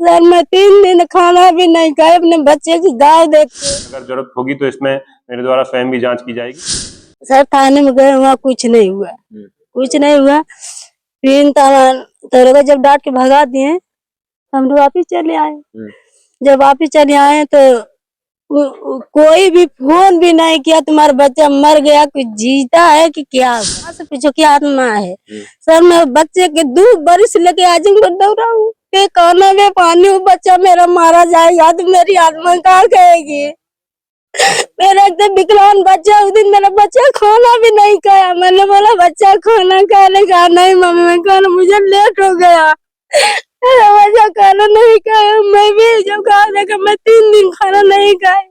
Sir मैं 3 दिन खाना भी नहीं खाया, अपने बच्चे की गाय देख के। अगर जरूरत होगी तो इसमें मेरे द्वारा स्वयं भी जांच की जाएगी। सर थाने में गए, वहाँ कुछ नहीं हुआ, कुछ नहीं हुआ। फिर दरोगा जब डांट के भगा दिए, हम लोग वापिस चले आए। जब वापिस चले आए तो कोई भी फोन भी नहीं किया, तुम्हारा बच्चा मर गया, कुछ जीता है कि क्या से पूछो क्या आत्मा है। सर मैं बच्चे के 2 बरिस लेके आज दौड़ा हूँ, खाना में पानी हूँ, बच्चा मेरा मारा जाएगा तो मेरी आत्मा कहाँ कहेगी। मेरा एकदम विकलांग बच्चा, उस दिन मेरा बच्चा खाना भी नहीं खाया। मैंने बोला बच्चा खाना खा लेगा, नहीं मम्मी मैं खाना, मुझे लेट हो गया, मेरा बच्चा खाना नहीं खाया। मैं भी जब खा लेगा, मैं 3 दिन खाना नहीं खाया।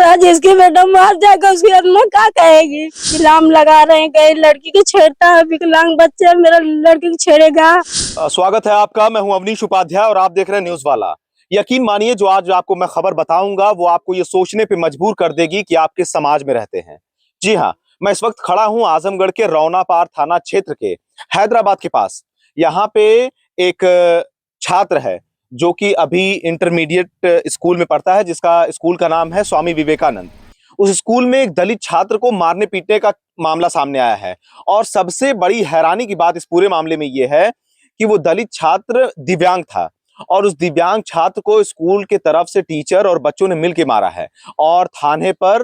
आज इसकी बेटा मार जाएगा, उसकी आत्मा क्या कहेगी। इल्जाम लगा रहे हैं कहीं लड़की को छेड़ता है, विकलांग बच्चा मेरा लड़की को छेड़ेगा। स्वागत है आपका, मैं हूं अवनीश उपाध्याय और आप देख रहे हैं न्यूज वाला। यकीन मानिए जो आज आपको मैं खबर बताऊंगा वो आपको ये सोचने पे मजबूर कर देगी कि आप किस समाज में रहते हैं। जी हाँ, मैं इस वक्त खड़ा हूं आजमगढ़ के रौनापार थाना क्षेत्र के हैदराबाद के पास। यहाँ पे एक छात्र है जो कि अभी इंटरमीडिएट स्कूल में पढ़ता है, जिसका स्कूल का नाम है स्वामी विवेकानंद। उस स्कूल में एक दलित छात्र को मारने पीटने का मामला सामने आया है और सबसे बड़ी हैरानी की बात इस पूरे मामले में यह है कि वो दलित छात्र दिव्यांग था और उस दिव्यांग छात्र को स्कूल के तरफ से टीचर और बच्चों ने मिलकर मारा है और थाने पर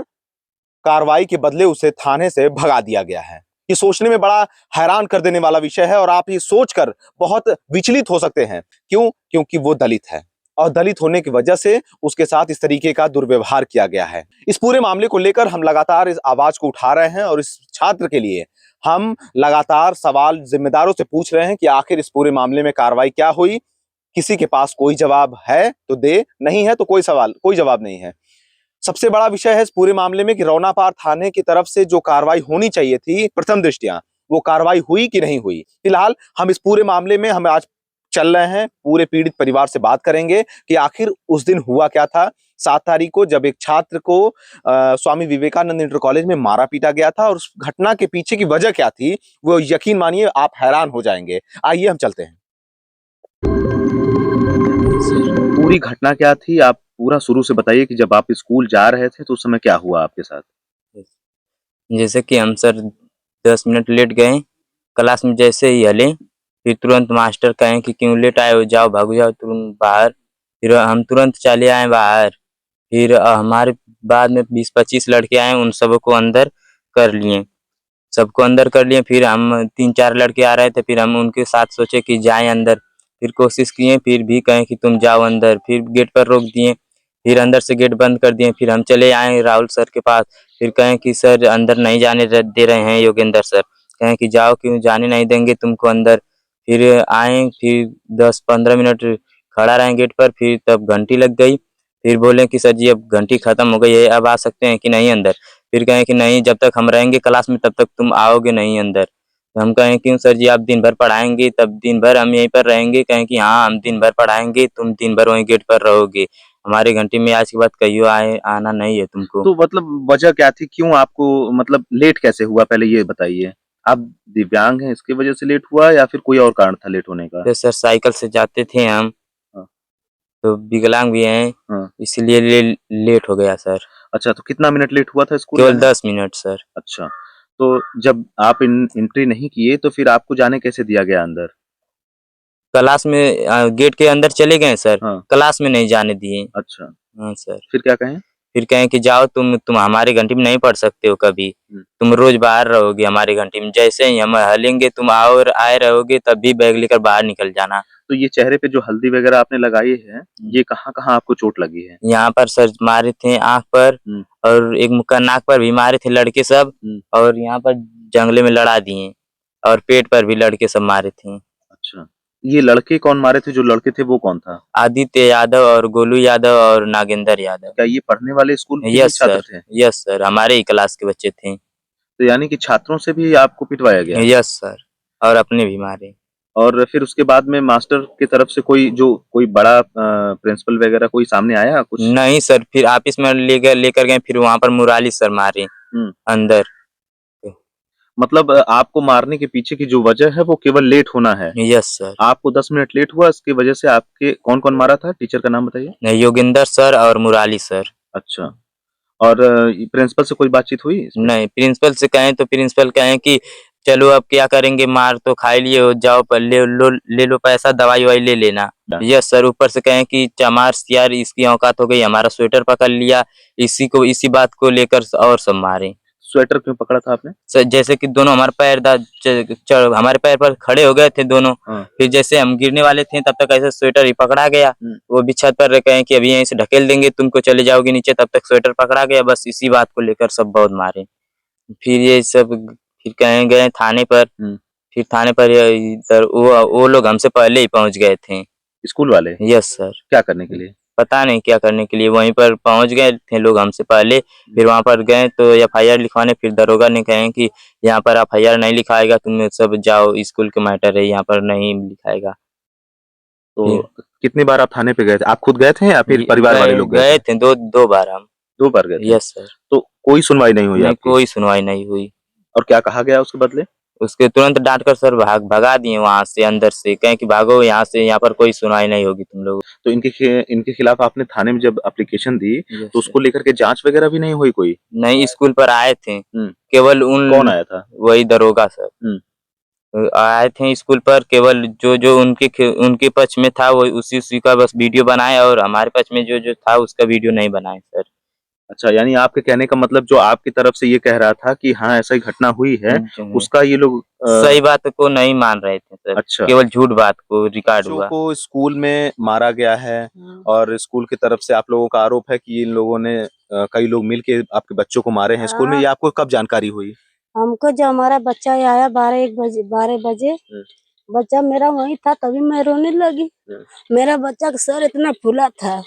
कार्रवाई के बदले उसे थाने से भगा दिया गया है। ये सोचने में बड़ा हैरान कर देने वाला विषय है और आप ये सोचकर बहुत विचलित हो सकते हैं। क्यों? क्योंकि वो दलित है और दलित होने की वजह से उसके साथ इस तरीके का दुर्व्यवहार किया गया है। इस पूरे मामले को लेकर हम लगातार इस आवाज को उठा रहे हैं और इस छात्र के लिए हम लगातार सवाल जिम्मेदारों से पूछ रहे हैं कि आखिर इस पूरे मामले में कार्रवाई क्या हुई। किसी के पास कोई जवाब है तो दे, नहीं है तो कोई जवाब नहीं है। सबसे बड़ा विषय है इस पूरे मामले में कि रौनापार थाने की तरफ से जो कार्रवाई होनी चाहिए थी प्रथम दृष्टया, वो कार्रवाई हुई कि नहीं हुई। फिलहाल हम इस पूरे मामले में हम आज चल रहे हैं, पूरे पीड़ित परिवार से बात करेंगे कि आखिर उस दिन हुआ क्या था 7 तारीख को, जब एक छात्र को स्वामी विवेकानंद इंटर कॉलेज में मारा पीटा गया था और उस घटना के पीछे की वजह क्या थी वो यकीन मानिए आप हैरान हो जाएंगे। आइए हम चलते हैं। पूरी घटना क्या थी, आप पूरा शुरू से बताइए कि जब आप स्कूल जा रहे थे तो उस समय क्या हुआ आपके साथ। जैसे कि हम सर 10 मिनट लेट गए, क्लास में जैसे ही हले फिर तुरंत मास्टर कहें कि क्यों लेट आए हो, जाओ भाग जाओ तुरंत बाहर। फिर हम तुरंत चले आए बाहर। फिर हमारे बाद में 20-25 लड़के आए, उन सबको अंदर कर लिए, सबको अंदर कर लिए। फिर हम 3-4 लड़के आ रहे थे, फिर हम उनके साथ सोचे कि जाएं अंदर। फिर कोशिश किए, फिर भी कहें कि तुम जाओ अंदर, फिर गेट पर रोक दिए, फिर अंदर से गेट बंद कर दिए। फिर हम चले आए राहुल सर के पास, फिर कहें कि सर अंदर नहीं जाने दे रहे हैं योगेंद्र सर, कहें कि जाओ, क्यों जाने नहीं देंगे तुमको अंदर। फिर आए, फिर 10-15 मिनट खड़ा रहे गेट पर, फिर तब घंटी लग गई। फिर बोले कि सर जी अब घंटी खत्म हो गई है, अब आ सकते हैं कि नहीं अंदर। फिर कहें कि नहीं, जब तक हम रहेंगे क्लास में तब तक तुम आओगे नहीं अंदर। तो हम कहें क्यों सर जी, आप दिन भर पढ़ाएंगे, तब दिन भर हम यहीं पर रहेंगे। कहें कि हाँ हम दिन भर पढ़ाएंगे, तुम दिन भर वहीं गेट पर रहोगे, हमारी घंटी में आज के बाद कहियो आना नहीं है तुमको। तो मतलब वजह क्या थी, क्यों आपको मतलब लेट कैसे हुआ, पहले ये बताइए। आप दिव्यांग हैं इसकी वजह से लेट हुआ या फिर कोई और कारण था लेट होने का? तो सर साइकिल से जाते थे हम, हाँ। तो विकलांग भी हैं, हाँ। इसलिए लेट हो गया सर। अच्छा, तो कितना मिनट लेट हुआ था स्कूल केवल जाने? 10 मिनट सर। अच्छा, तो जब आप एंट्री नहीं किए तो फिर आपको जाने कैसे दिया गया अंदर? क्लास में गेट के अंदर चले गए सर। हाँ। क्लास में नहीं जाने दिए। अच्छा, हाँ सर। फिर क्या कहें? फिर कहें कि जाओ, तुम हमारी घंटी में नहीं पढ़ सकते हो कभी, तुम रोज बाहर रहोगे हमारी घंटी में, जैसे ही हम हलेंगे तुम आओ और आए रहोगे, तब भी बैग लेकर बाहर निकल जाना। तो ये चेहरे पे जो हल्दी वगैरह आपने लगाई है, ये कहाँ-कहाँ आपको चोट लगी है? यहाँ पर सर मारे थे आँख पर, और एक मुक्का नाक पर भी मारे थे लड़के सब, और यहाँ पर जंगले में लड़ा दिए, और पेट पर भी लड़के सब मारे थे। अच्छा, ये लड़के कौन मारे थे? जो लड़के थे वो कौन था? आदित्य यादव और गोलू यादव और नागेंद्र यादव। क्या ये पढ़ने वाले स्कूल के ही यस छात्र सर, थे? यस सर, हमारे ही क्लास के बच्चे थे। तो यानी कि छात्रों से भी आपको पिटवाया गया? यस सर, और अपने भी मारे। और फिर उसके बाद में मास्टर की तरफ से कोई बड़ा प्रिंसिपल वगैरह कोई सामने आया कुछ? नहीं सर, फिर ऑफिस में लेकर गए, फिर वहाँ पर मुराली सर मारे अंदर। मतलब आपको मारने के पीछे की जो वजह है वो केवल लेट होना है। Yes sir. आपको 10 मिनट लेट हुआ, इसकी वजह से आपके कौन-कौन मारा था? टीचर का नाम बताइए। योगेंद्र सर और मुराली सर। अच्छा। और प्रिंसिपल से कोई बातचीत हुई इसमें? नहीं, प्रिंसिपल से कहें तो प्रिंसिपल कहें कि चलो अब क्या करेंगे, मार तो खा ही लिए हो, जाओ ले लो पैसा, दवाई-ववाई ले लेना। यस सर, ऊपर से कहें कि चमार यार इसकी औकात हो गई, हमारा स्वेटर पकड़ लिया, इसी बात को लेकर और सब मारे। स्वेटर क्यों पकड़ा था आपने? सर जैसे कि दोनों हमारे पैर हमारे पैर पर खड़े हो गए थे दोनों। हाँ। फिर जैसे हम गिरने वाले थे तब तक ऐसे स्वेटर ही पकड़ा गया। वो भी छत पर कहें कि अभी यहीं से ढकेल देंगे, तुमको चले जाओगे नीचे, तब तक स्वेटर पकड़ा गया। बस इसी बात को लेकर सब बहुत मारे। फिर ये सब फिर कहें गए थाने पर। फिर थाने पर इधर वो लोग हमसे पहले ही पहुंच गए थे। स्कूल वाले? Yes sir. क्या करने के लिए? पता नहीं क्या करने के लिए, वहीं पर पहुंच गए थे लोग हमसे पहले। फिर वहां पर गए तो एफआईआर लिखवाने, फिर दरोगा ने कहे कि यहाँ पर एफआईआर नहीं लिखाएगा, तुम सब जाओ, स्कूल के मैटर है, यहाँ पर नहीं लिखाएगा। तो कितनी बार आप थाने पे गए थे? आप खुद गए थे या फिर परिवार वाले लोग गए थे? दो बार हम। 2 बार गए थे? Yes sir. तो कोई सुनवाई नहीं हुई नहीं, आपकी? कोई सुनवाई नहीं हुई। और क्या कहा गया उसके बदले? उसके तुरंत डांट कर सर भगा दिए वहां से, अंदर से कहें कि भागो यहाँ से, यहाँ पर कोई सुनवाई नहीं होगी तुम लोग। तो इनके खिलाफ आपने थाने में जब एप्लीकेशन दी तो उसको लेकर के जांच वगैरह भी नहीं हुई कोई? नहीं, स्कूल पर आए थे। केवल कौन आया था? वही दरोगा सर आए थे स्कूल पर। केवल जो उनके पक्ष में था वो उसी का बस वीडियो बनाए, और हमारे पक्ष में जो था उसका वीडियो नहीं बनाए सर। अच्छा, यानी आपके कहने का मतलब जो आपकी तरफ से ये कह रहा था कि हाँ ऐसा ही घटना हुई है, उसका ये लोग सही बात को नहीं मान रहे थे सर। अच्छा। केवल झूठ बात को रिकॉर्ड हुआ। को स्कूल में मारा गया है और स्कूल की तरफ से आप लोगों का आरोप है कि इन लोगों ने कई लोग मिलके आपके बच्चों को मारे हैं स्कूल में। ये आपको कब जानकारी हुई? हमको जब हमारा बच्चा आया 12 बजे बच्चा मेरा वहीं था, तभी मैं रोने लगी। मेरा बच्चा का सर इतना फूला था,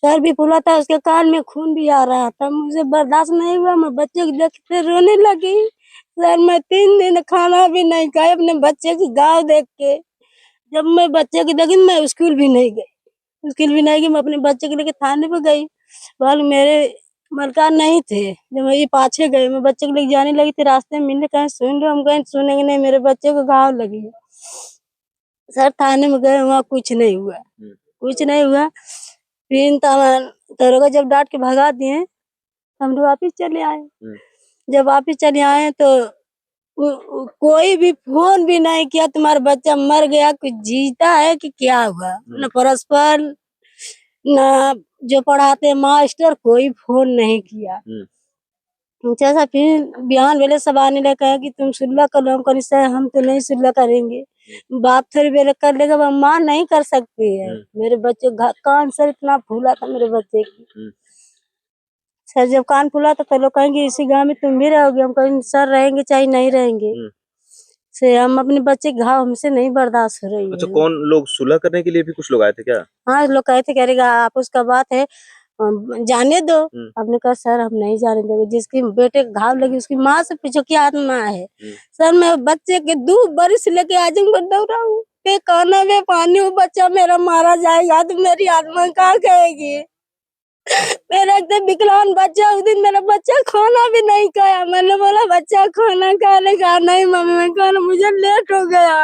सर भी फूला था, उसके कान में खून भी आ रहा था। मुझे बर्दाश्त नहीं हुआ, मैं बच्चे को देखते रोने लगी। सर मैं 3 दिन खाना भी नहीं खाई अपने बच्चे की गाँव देख के। जब मैं बच्चे की देखी मैं स्कूल भी नहीं गई, मैं अपने बच्चे को लेके थाने पे गई। बाल मेरे मलका नहीं थे, जब मैं ये पाछे गए, मैं बच्चे को लेके जाने लगी थी, रास्ते में मिलने कहे सुन लो, हम कहे सुनेंगे नहीं, मेरे बच्चे को घाव लगी है। सर थाने में गए, वहाँ कुछ नहीं हुआ। फिर दरोगा जब डांट के भगा दिए, हम लोग वापिस चले आए। जब वापिस चले आए तो कोई भी फोन भी नहीं किया, तुम्हारा बच्चा मर गया, कुछ जीता है कि क्या हुआ। न परस्पर न जो पढ़ाते मास्टर कोई फोन नहीं किया। जैसा फिर बयान वेले सब आने लगे, कहा कि तुम सुलह कर लो, हम तो नहीं सुलह करेंगे। बाप थोड़ी वेले कर लेगा, वो मां नहीं कर सकती है। मेरे बच्चे कान सर इतना फूला था मेरे बच्चे की। सर जब कान फूला तो लोग कहेंगे इसी गांव में तुम भी रहोगे, हम कहेंगे सर रहेंगे चाहे नहीं रहेंगे। से हम अपने बच्चे के घाव हमसे नहीं बर्दाश्त हो रही है। अच्छा, कौन लोग सुलह करने के लिए भी कुछ लोग आए थे क्या? हाँ, लोग कहे थे, कह रहे आपस का बात है, जाने दो। आपने कहा सर हम नहीं जाने देंगे, जिसकी बेटे को घाव लगी उसकी माँ से पूछो क्या आत्मा है। सर मैं बच्चे के 2 बरिस लेके आज दौड़ा हूँ, खाना में पानी हूँ, बच्चा मेरा मारा जाएगा तो मेरी आत्मा कहाँ कहेगी। मेरा एकदम विकलांग बच्चा, उस दिन मेरा बच्चा खाना भी नहीं खाया। मैंने बोला बच्चा खाना खाने का नहीं मम्मी, मैं खाना मुझे लेट हो गया,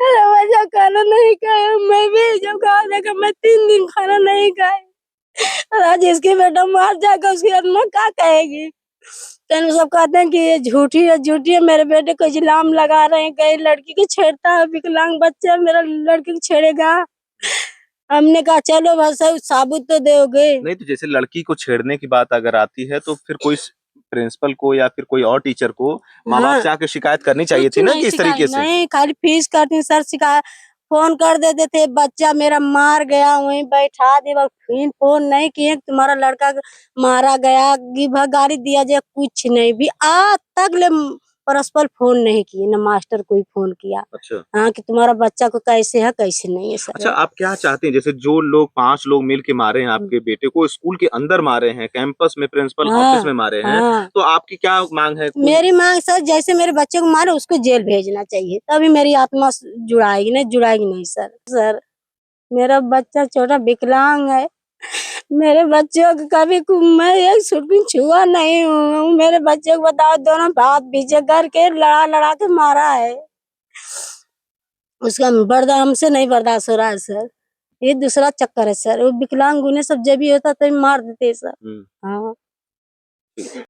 मेरा बच्चा खाना नहीं खाया। मैं भी जब खा देखा मैं 3 दिन खाना नहीं खाया। आज इसकी बेटा मार जाएगा, उसकी आत्मा क्या कहेगी। तो सब कहते हैं कि ये झूठी है, मेरे बेटे को इल्जाम लगा रहे हैं, कहीं लड़की को छेड़ता है, विकलांग बच्चा मेरा लड़की को छेड़ेगा। हमने कहा चलो बस साबुत तो दोगे। नहीं तो जैसे लड़की को छेड़ने की बात अगर आती है तो फिर कोई प्रिंसिपल को या फिर कोई और टीचर को माँ बाप से आके शिकायत करनी चाहिए थी ना, कि इस तरीके से। नहीं, खाली फीस करती सर, शिकायत फोन कर देते थे, बच्चा मेरा मार गया वहीं बैठा दे, फिर फोन नहीं किए तुम्हारा लड़का मारा गया, गाड़ी दिया जाए, कुछ नहीं भी आज तक ले परस्पर फोन नहीं किए, न मास्टर कोई फोन किया। अच्छा। हाँ कि तुम्हारा बच्चा को कैसे है कैसे नहीं है सर। अच्छा, आप क्या चाहते हैं, जैसे जो लोग 5 लोग मिल के मारे हैं आपके बेटे को, स्कूल के अंदर मारे हैं, कैंपस में प्रिंसिपल ऑफिस में मारे हैं, तो आपकी क्या मांग है? मेरी मांग सर जैसे मेरे बच्चे को मारे उसको जेल भेजना चाहिए, तभी मेरी आत्मा जुड़ाएगी नहीं सर। मेरा बच्चा छोटा विकलांग है, मेरे बच्चों को कभी मैं एक सुटकी छुआ नहीं हूँ। मेरे बच्चों को बताओ, दोनों हाथ पीछे करके लड़ा लड़ा के मारा है। उसका बर्दाश्त हमसे नहीं बर्दाश्त हो रहा है सर। ये दूसरा चक्कर है सर। वो विकलांग गुने सब जब भी होता तो मार देते सर। हाँ।